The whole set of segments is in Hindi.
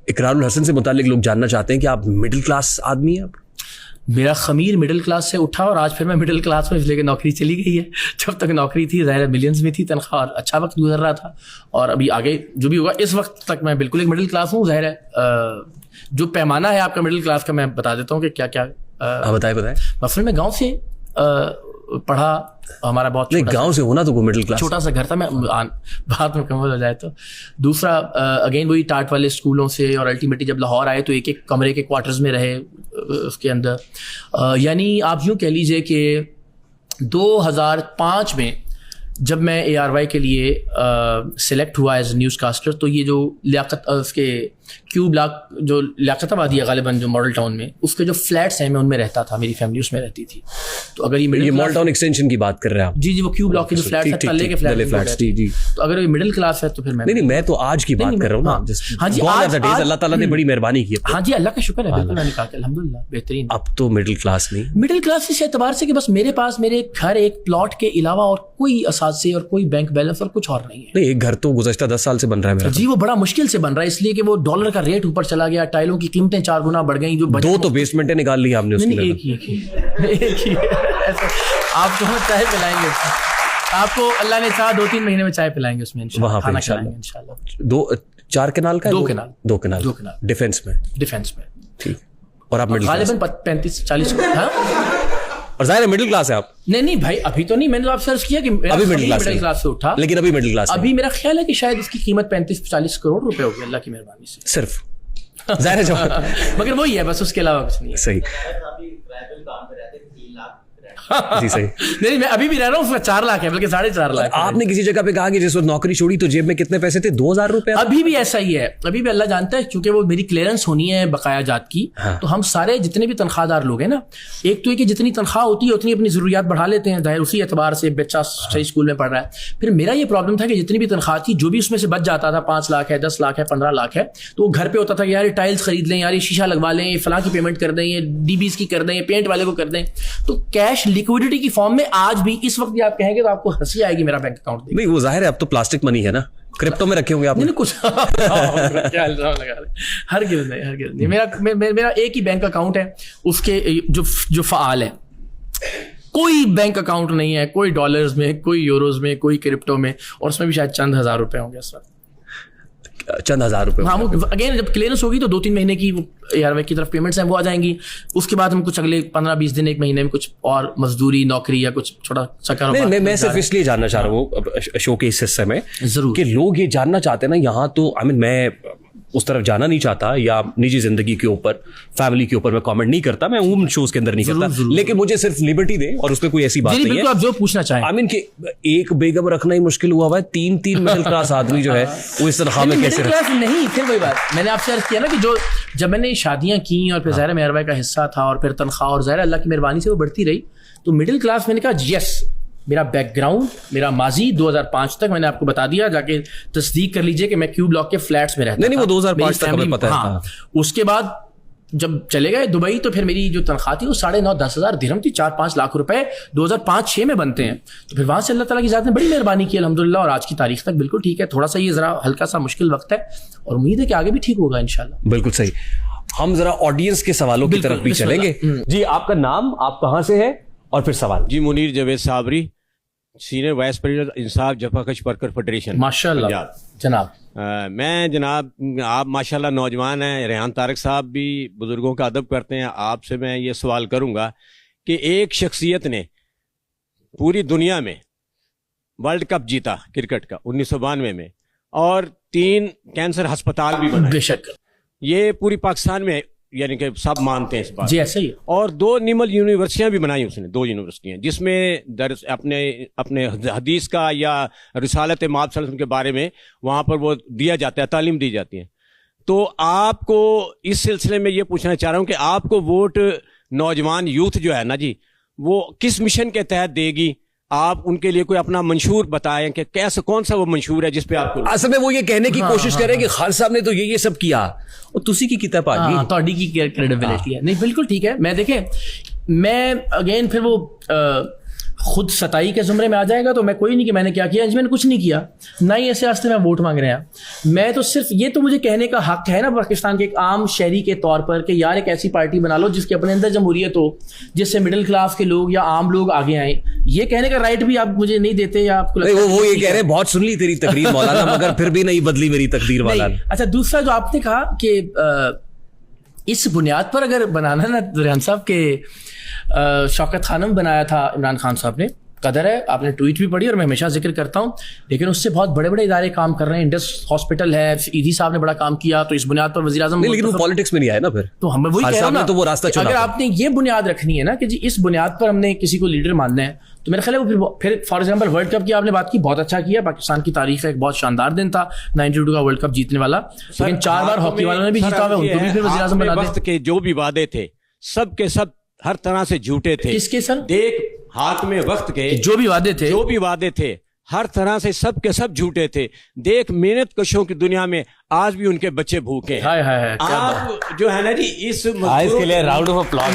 इकरारुल हसन से मुतालिक लोग जानना चाहते हैं कि आप मिडिल क्लास आदमी हैं? मेरा खमीर मिडिल क्लास से उठा और आज फिर मैं मिडिल क्लास में, इसलिए कि नौकरी चली गई है। जब तक नौकरी थी ज़ाहिर मिलियंस में थी तनख्वाह और अच्छा वक्त गुजर रहा था, और अभी आगे जो भी होगा इस वक्त तक मैं बिल्कुल एक मिडिल क्लास हूँ। ज़ाहिर है जो पैमाना है आपका मिडिल क्लास का मैं बता देता हूँ कि क्या क्या। बताएं। मसलन मैं गाँव से पढ़ा, हमारा बहुत गांव से होना तो वो मिडिल क्लास, छोटा सा घर था। मैं बात में कमल हो जाए तो दूसरा अगेन वही टाट वाले स्कूलों से, और अल्टीमेटली जब लाहौर आए तो एक एक कमरे के क्वार्टर्स में रहे उसके अंदर। यानी आप यूँ कह लीजिए कि 2005 में जब मैं ARY के लिए सिलेक्ट हुआ एज न्यूज़ कास्टर, तो ये जो लियाकत उसके क्यू ब्लॉक जो लियाकताबादी है गालिबन जो मॉडल टाउन में, उसके जो फ्लैट्स हैं मैं उनमें रहता था, मेरी फैमिली उसमें रहती थी। तो अगर ये मॉडल टाउन एक्सटेंशन की बात कर रहे हैं आप? जी वो क्यू ब्लॉक के जो फ्लैट्स हैं, तल्ले के फ्लैट्स, जी। तो अगर ये मिडिल क्लास है तो फिर मैं नहीं तो आज की बात कर रहा हूँ ना। हाँ जी, अल्लाह ताला ने बड़ी मेहरबानी की। हाँ जी, अल्लाह का शुक्र है, बिल्कुल मैंने कहा अल्हम्दुलिल्लाह बेहतरीन। अब तो मिडिल क्लास नहीं, मिडिल क्लास इस एतबार से कि बस मेरे पास मेरे घर एक प्लॉट के अलावा और कोई असासे और कोई बैंक बैलेंस और कुछ और नहीं है। नहीं, एक घर तो गुज़श्ता 10 साल से बन रहा है मेरा। जी वो बड़ा मुश्किल से बन रहा है, इसलिए कि वो डॉलर का रेट ऊपर चला गया, टाइलों की कीमतें 4 गुना बढ़ गई। जो 2 तो बेसमेंटें निकाल ली आपने उसके लिए। एक ही आप जो चाय पिलाएंगे आपको, अल्लाह ने चाहा 2-3 महीने में चाय पिलाएंगे उसमें इंशाल्लाह। 4 कनाल का 2 कनाल डिफेंस में ठीक। और आप गालिबन 35-40 और जाहिर है मिडिल क्लास है आप? नहीं भाई, अभी तो नहीं। मैंने तो आपसे अर्ज किया कि अभी मिडिल क्लास से उठा, लेकिन अभी मिडिल क्लास अभी मेरा ख्याल है कि शायद इसकी कीमत 35-40 करोड़ रुपए होगी अल्लाह की मेहरबानी से सिर्फ। जाहिर है मगर वही है बस, उसके अलावा कुछ नहीं है। सही जी सही। नहीं मैं अभी भी रह रहा हूँ, उसका 4 लाख है बल्कि 4.5 लाख। आपने किसी जगह पे कहा कि जिस वक्त नौकरी छोड़ी तो जेब में कितने पैसे थे? 2000 रुपए। अभी भी ऐसा ही है, अभी भी अल्लाह जानता है, क्योंकि वो मेरी क्लियरेंस होनी है बकाया जात की। हाँ। तो हम सारे जितने भी तनख्वाहदार लोग हैं ना, एक तो ये कि जितनी तनख्वाह होती है उतनी अपनी जरूरियात बढ़ा लेते हैं, जाहिर उसी एतबार से बच्चा सही स्कूल में पढ़ रहा है। फिर मेरा ये प्रॉब्लम था कि जितनी भी तनख्वाह थी, जो भी उसमें से बच जाता था, 5 लाख है, 10 लाख है, 15 लाख है, तो वो घर पे होता था कि यार ये टाइल्स खरीद लें, यार ये शीशा लगवा लें, ये फलां की पेमेंट कर दें, ये DBs की कर दें, ये पेंट वाले को कर दें। तो कैश लिक्विडिटी की फॉर्म में आज भी इस वक्त भी आप कहेंगे तो आपको हंसी आएगी मेरा बैंक अकाउंट। नहीं वो जाहिर है, अब तो प्लास्टिक मनी है ना, क्रिप्टो में रखे होंगे आपने। नहीं कुछ क्या इल्जाम लगा रहे? हरगिज़ नहीं। मेरा एक ही बैंक अकाउंट है, उसके जो फ़ाल है, कोई बैंक अकाउंट नहीं है, कोई डॉलर्स में, कोई यूरोज में, कोई क्रिप्टो में, और उसमें भी शायद चंद हज़ार रुपए होंगे इस वक्त। चंद हज़ार रुपए। हाँ, वो अगेन जब क्लियरेंस होगी तो 2-3 महीने की ARY की तरफ पेमेंट्स हैं वो आ जाएंगी। उसके बाद हम कुछ अगले 15-20 दिन, 1 महीने में कुछ और मजदूरी, नौकरी या कुछ छोटा सा कारोबार। मैं सिर्फ इसलिए जानना चाह रहा हूँ शो के इस हिस्से में जरूर कि लोग ये जानना चाहते हैं ना यहाँ तो, मैं उस तरफ जाना नहीं चाहता या निजी जिंदगी के ऊपर, फैमिली के ऊपर मैं कमेंट नहीं करता, मैं उन शोज के अंदर नहीं करता, लेकिन मुझे सिर्फ लिबर्टी दे और उसमें कोई ऐसी बात नहीं है। आप जो पूछना चाहें। कि एक बेगम रखना ही मुश्किल हुआ है, 3 मिडिल क्लास आदमी जो है वो इस तरह में कैसे नहीं। फिर वही बात मैंने आपसे अर्ज किया ना कि जो जब मैंने शादियां की और फिर ज़ाहिर मेहरबाई का हिस्सा था और फिर तनख्वाह और ज़ाहिर अल्लाह की मेहरबानी से वो बढ़ती रही, तो मिडिल क्लास मैंने कहा यस, मेरा बैकग्राउंड, मेरा माजी 2005 तक मैंने आपको बता दिया, जाके तस्दीक कर लीजिए कि मैं क्यू ब्लॉक के फ्लैट्स में रहता था। नहीं वो 2005 तक हमें पता है। उसके बाद जब चले गए दुबई तो फिर मेरी जो तनख्वाह थी वो 9.5-10 हज़ार दिरहम थी, 4-5 लाख रुपए 2005-06 में बनते हैं। तो फिर वहां से अल्लाह ताला की ज़ात ने बड़ी मेहरबानी की अल्हम्दुलिल्लाह, और आज की तारीख तक बिल्कुल ठीक है। थोड़ा सा ये जरा हल्का सा मुश्किल वक्त है और उम्मीद है कि आगे भी ठीक होगा इंशाल्लाह। बिल्कुल सही। हम जरा ऑडियंस के सवालों की तरफ भी चलेंगे। जी आपका नाम, आप कहाँ से है और फिर सवाल? जी Munir Javed Sabri, senior vice president Insaf Jafakash worker federation. माशाल्लाह जनाब। मैं जनाब, आप माशाल्लाह नौजवान हैं, रेहान तारक साहब भी बुजुर्गों का अदब करते हैं। आपसे मैं ये सवाल करूंगा कि एक शख्सियत ने पूरी दुनिया में वर्ल्ड कप जीता क्रिकेट का 1992 में, और 3 कैंसर अस्पताल भी बनाए। बेशक ये पूरी पाकिस्तान में यानी कि सब मानते हैं इस बात। जी ऐसे ही। और 2 निमल यूनिवर्सिटियां भी बनाई उसने, 2 यूनिवर्सिटियां, जिसमें दर्स अपने हदीस का या रिसालत माब के बारे में वहाँ पर वो दिया जाता है, तालीम दी जाती है। तो आपको इस सिलसिले में ये पूछना चाह रहा हूँ कि आपको वोट नौजवान यूथ जो है ना जी, वो किस मिशन के तहत देगी? आप उनके लिए कोई अपना मंशूर बताएं कि कैसे, कौन सा वो मंशूर है जिसपे आपको असल में वो ये कहने की कोशिश करें कि खान साहब ने तो ये सब किया और तुसी की किताब आ गई, तोड़ी की क्रेडिबिलिटी है। नहीं बिल्कुल ठीक है। मैं देखें, मैं अगेन फिर वो खुद सताई के ज़ुमरे में आ जाएगा तो मैं कोई नहीं कि मैंने क्या किया, मैंने कुछ नहीं किया, ना ही ऐसे रास्ते में वोट मांग रहे हैं। मैं तो सिर्फ ये तो मुझे कहने का हक है ना पाकिस्तान के एक आम शहरी के तौर पर कि यार एक ऐसी पार्टी बना लो जिसके अपने अंदर जमहूरियत हो, जिससे मिडिल क्लास के लोग या आम लोग आगे आए। ये कहने का राइट भी आप मुझे नहीं देते या आपको लगता है वो ये कह रहे हैं बहुत सुन ली तेरी तकरीर मौलाना मगर फिर भी नहीं बदली मेरी तकदीर वाला। अच्छा, दूसरा जो आपने कहा कि इस बुनियाद पर अगर बनाना ना रेहान साहब के शौकत खानम बनाया था इमरान खान साहब ने, कदर है आपने ट्वीट भी पढ़ी और मैं हमेशा जिक्र करता हूँ, लेकिन उससे बहुत बड़े बड़े इदारे काम कर रहे हैं। इंडस हॉस्पिटल है, ईदी साहब ने बड़ा काम किया, तो इस बुनियाद पर वज़ीर आज़म, लेकिन वो पॉलिटिक्स में नहीं आया ना फिर, तो हम वही कह रहे हैं ना, तो वो रास्ता चुना। अगर आपने ये बुनियाद रखनी है ना कि जी इस बुनियाद पर हमने किसी को लीडर मानना है, तो मेरा ख्याल है वो फिर फॉर एग्जाम्पल वर्ल्ड कप की आपने बात की, बहुत अच्छा किया, पाकिस्तान की तारीख है, एक बहुत शानदार दिन था 92 का वर्ल्ड कप जीतने वाला, लेकिन 4 बार हॉकी वालों ने भी जीता हुआ, उनको भी फिर वज़ीर आज़म बना वक्त के जो भी वादे थे सब के सब हर तरह से झूठे थे। किसके सर? देख, हाथ में वक्त के जो भी वादे थे हर तरह से सब के सब झूठे थे। देख, मेहनत कशों की दुनिया में आज भी उनके बच्चे भूखे हैं। हाय हाय हाय, आप जो है ना जी इसके लिए राउंड ऑफ अप्लॉज।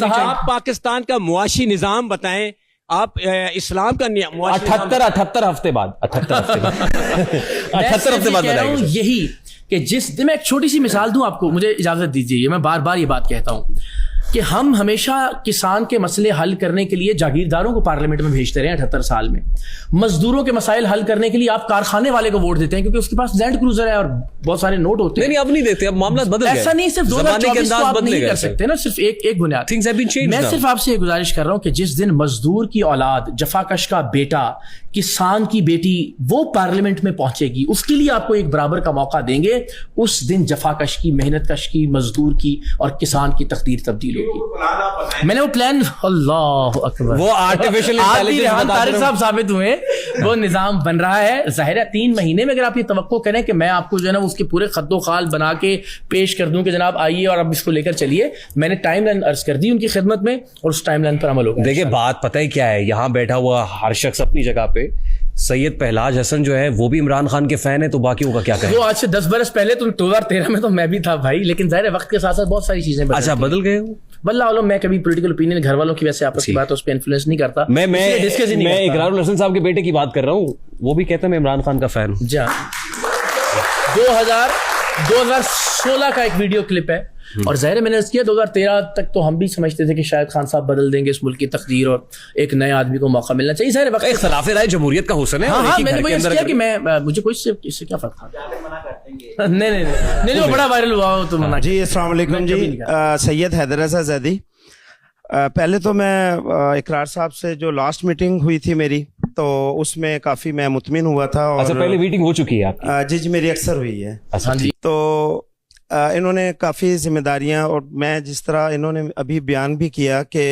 आप पाकिस्तान का मुआशी निजाम बताएं, आप इस्लाम का 78 हफ्ते बाद 78 हफ्ते बाद बताएंगे यही कि जिस दिन, मैं एक छोटी सी मिसाल दूं आपको, मुझे इजाजत दीजिए, मैं बार बार ये बात कहता हूं कि हम हमेशा किसान के मसले हल करने के लिए जागीरदारों को पार्लियामेंट में भेजते रहे 78 साल में। मजदूरों के मसाइल हल करने के लिए आप कारखाने वाले को वोट देते हैं क्योंकि उसके पास लैंड क्रूजर है और बहुत सारे नोट होते हैं। नहीं, अब नहीं देते, अब मामला बदल गया। ऐसा नहीं, सिर्फ 2024 को आप नहीं कर सकते ना, सिर्फ एक बुनियाद। Things have been changed मैं now. सिर्फ आपसे गुजारिश कर रहा हूं कि जिस दिन मजदूर की औलाद, जफाकश का बेटा, किसान की बेटी वो पार्लियामेंट में पहुंचेगी, उसके लिए आपको एक बराबर का मौका देंगे, उस दिन जफाकश की, मेहनत कश की, मजदूर की और किसान की तकदीर तब्दील होगी। मैंने वो प्लान, अल्लाह अकबर, वो आर्टिफिशियल इंटेलिजेंस तारिक साहब साबित हुए, वो निजाम बन रहा है। जाहिर है 3 महीने में अगर आप ये तवक्को करें कि मैं आपको जो है ना उसके पूरे खद्दो खाल बना के पेश कर दूं कि जनाब आइए और अब इसको लेकर चलिए, मैंने टाइमलाइन अर्ज कर दी उनकी खिदमत में और उस टाइमलाइन पर अमल होगा। देखिए, बात पता है क्या है, यहाँ बैठा हुआ हर शख्स अपनी जगह पे, सैयद पहलाज हसन जो है वो भी इमरान खान के फैन है, तो बाकियों का क्या करें? वो आज से 10 बरस पहले, तो 2013 में तो मैं भी था भाई, लेकिन जाहिर है वक्त के साथ साथ बहुत सारी चीजें बदल गए हो। वल्लाह आलम, मैं कभी पॉलिटिकल ओपिनियन घर वालों की वैसे आपस की बात उस पर इन्फ्लुएंस नहीं करता। मैं इकरारुल हसन साहब के बेटे की बात कर रहा हूँ, वो भी कहते हैं मैं इमरान खान का फैन हूँ। 2016 का एक वीडियो क्लिप है और ज़ाहिर है मैंने अर्ज़ किया 2013 तक तो हम भी समझते थे कि शायद खान साहब बदल देंगे इस मुल्क की तकदीर और एक नए आदमी को मौका मिलना चाहिए। ज़ाहिर वक्त खिलाफ राय जमहूरियत का हुस्न है। हाँ, मैंने वही अर्ज़ किया कि मैं मुझे कोई इससे क्या फर्क था। नहीं, वो बड़ा वायरल हुआ तो मना। जी अस्सलाम वालेकुम जी, सैयद हैदर रज़ा ज़ैदी। पहले तो मैं इकरार साहब से जो लास्ट मीटिंग हुई थी मेरी, तो उसमें काफ़ी मैं मुतमिन हुआ था। और अच्छा, पहले मीटिंग हो चुकी है आपकी? जी मेरी अक्सर हुई है। अच्छा जी। तो इन्होंने काफ़ी जिम्मेदारियां, और मैं जिस तरह इन्होंने अभी बयान भी किया कि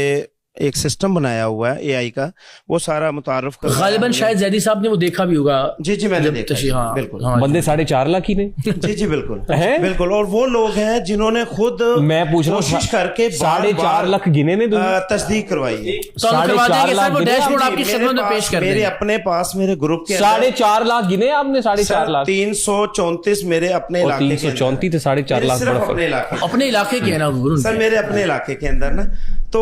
एक सिस्टम बनाया हुआ है AI का, वो सारा मुतारफ कर, गालिबन शायद जैदी साहब ने वो देखा भी होगा। जी मैंने देखा। हाँ, बिल्कुल। हाँ, बंदे 4.5 लाख ही ने। जी बिल्कुल बिल्कुल। और वो लोग हैं जिन्होंने खुद, मैं पूछ रहा हूँ, कोशिश करके 4.5 लाख गिने ने तस्दीक करवाई है। 4.5 लाख डैशबोर्ड आपकी खिदमत में पेश कर मेरे अपने पास, मेरे ग्रुप के 4.5 लाख गिने आपने? 4.5 लाख 334 मेरे अपने इलाके के, 334 थे 4.5 लाख अपने इलाके के है ना सर, मेरे अपने इलाके के अंदर ना। तो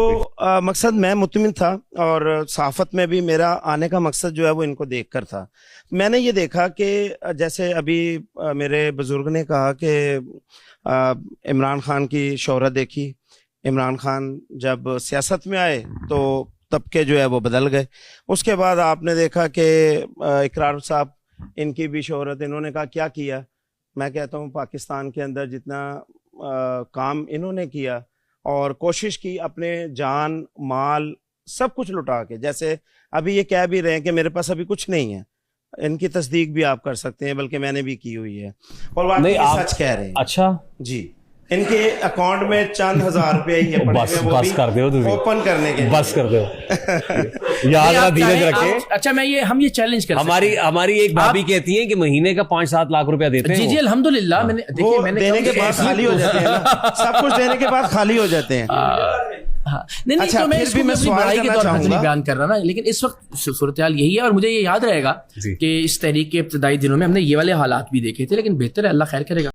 मकसद मैं मुतमिन था और सहाफत में भी मेरा आने का मकसद जो है वो इनको देखकर था। मैंने ये देखा कि जैसे अभी मेरे बुजुर्ग ने कहा कि इमरान खान की शोहरत देखी, इमरान खान जब सियासत में आए तो तबके जो है वो बदल गए। उसके बाद आपने देखा कि इकरार साहब, इनकी भी शोहरत, इन्होंने कहा क्या किया। मैं कहता हूँ पाकिस्तान के अंदर जितना काम इन्होंने किया और कोशिश की अपने जान माल सब कुछ लुटा के, जैसे अभी ये कह भी रहे हैं कि मेरे पास अभी कुछ नहीं है, इनकी तस्दीक भी आप कर सकते हैं, बल्कि मैंने भी की हुई है और वाकई सच कह रहे हैं। अच्छा जी, इनके अकाउंट में चंद हजार रुपए ही है, बस कर दो, ओपन करने के, बस कर दो यार, धीरज रखे। अच्छा, हम ये चैलेंज कर, हमारी एक भाभी कहती है कि महीने का 5-7 लाख रुपया देते हैं। जी अल्हम्दुलिल्लाह। मैंने देने के बाद खाली हो जाते हैं, सब कुछ देने के बाद खाली हो जाते हैं। नहीं, अच्छा, तो मैं इसको भी बड़ाई के तौर पर नहीं बयान कर रहा ना, लेकिन इस वक्त सूरत हाल यही है और मुझे ये याद रहेगा कि इस तहरीक के इब्तदाई दिनों में हमने ये वाले हालात भी देखे थे, लेकिन बेहतर है, अल्लाह खैर करेगा।